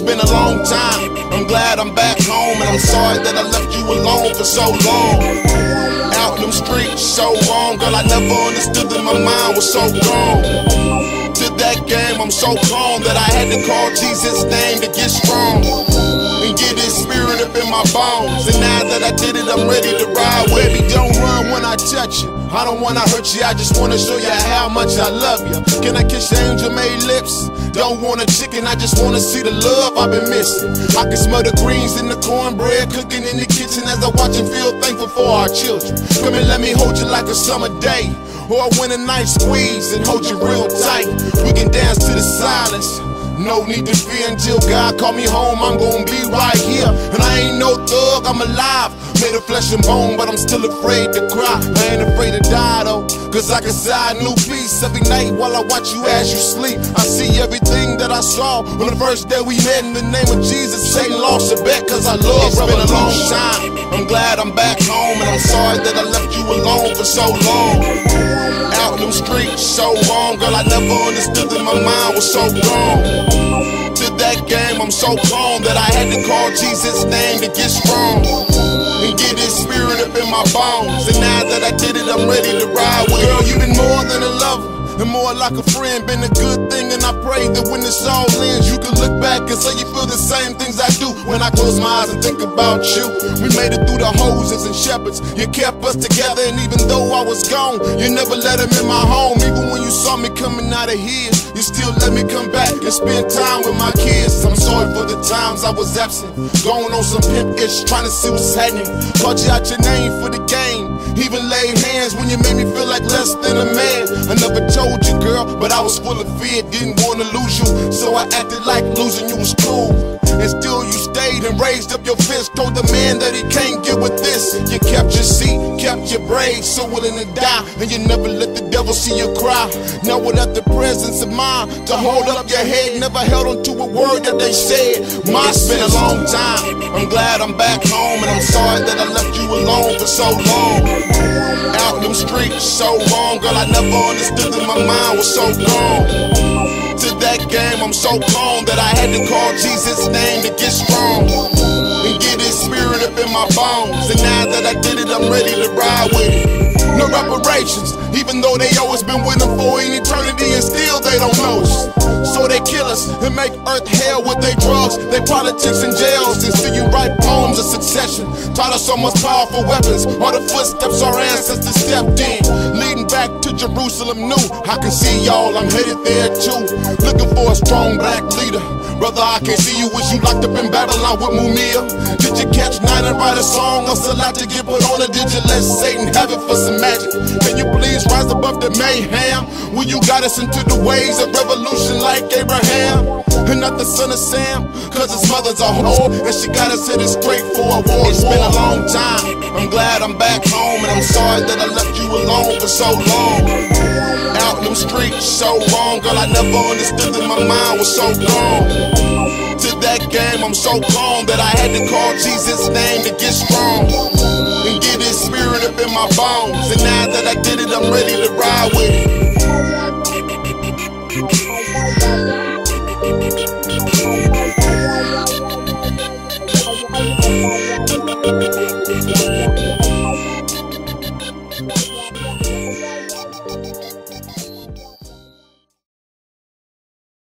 been a long time. I'm glad I'm back home, and I'm sorry that I left you alone for so long. Out in them streets so wrong, girl, I never understood that my mind was so gone. To that game, I'm so calm that I had to call Jesus' name to get strong and get his spirit up in my bones. And now that I did it, I'm ready to ride with me. Don't run when I touch you, I don't wanna hurt you, I just wanna show you how much I love you. Can I kiss your angel-made lips? Don't want a chicken, I just wanna see the love I've been missing. I can smell the greens in the cornbread cooking in the kitchen as I watch and feel thankful for our children. Come and let me hold you like a summer day, or a winter night squeeze and hold you real tight. We can dance to the silence, no need to fear until God call me home. I'm gonna be right here, and I ain't no thug, I'm alive, made of flesh and bone, but I'm still afraid to cry. I ain't afraid to die though, cause I can sigh a new piece every night while I watch you as you sleep. I see everything that I saw on the first day we met. In the name of Jesus, Satan lost a bet, cause I love. It's been a long time, I'm glad I'm back home, and I'm sorry that I left you alone for so long. Out in them streets so wrong, girl, I never understood that my mind was so gone. To that game, I'm so calm that I had to call Jesus' name to get strong and get his spirit up in my bones. And now that I did it, I'm ready to ride with. Girl, you've been more than a lover and more like a friend, been a good thing, and I pray that when this all ends, you can look back and say you feel the same things I do when I close my eyes and think about you. We made it through the hoses and shepherds, you kept us together, and even though I was gone, you never let him in my home. Even when you saw me coming out of here, you still let me come back and spend time with my kids. I'm sorry for the times I was absent, going on some pimp-ish, trying to see what's happening. Called you out your name for the game, even laid hands when you made me feel like less than a man. I never told you, girl, but I was full of fear, didn't wanna lose you, so I acted like losing you was cool. And still you stayed and raised up your fist, told the man that he can't get with this. You kept your seat, kept your brave, so willing to die, and you never let the devil see you cry. Now without the presence of mind to hold up your head, never held on to a word that they said. It's been a long time, I'm glad I'm back home, and I'm sorry that I left you alone for so long. Out in them streets so wrong, girl, I never understood that my mind was so gone. To that game, I'm so calm that I had to call Jesus' name to get strong and get his spirit up in my bones. And now that I did it, I'm ready to ride with it. No reparations, even though they always been with them for an eternity, and still they don't know us. So they kill us and make earth hell with their drugs, their politics and jails, and still you write poems of succession. Taught us so much powerful weapons, all the footsteps our ancestors stepped in, leading back to Jerusalem new. I can see y'all, I'm headed there too, looking for a strong black leader. Brother, I can't see you, wish you locked up in Babylon with Mumia. Did you catch night and write a song or a lot to get put on, or did you let Satan have it for some magic? Can you please rise above the mayhem when you got us into the ways of revolution like Abraham? And not the son of Sam, cause his mother's a whore, and she got us headed straight for a war. It's been a long time, I'm glad I'm back home, and I'm sorry that I left you alone for so long. Out in them streets so wrong, girl, I never understood that my mind was so gone. To that game, I'm so calm that I had to call Jesus' name to get strong and get his spirit up in my bones. And now that I did it, I'm ready to ride with it.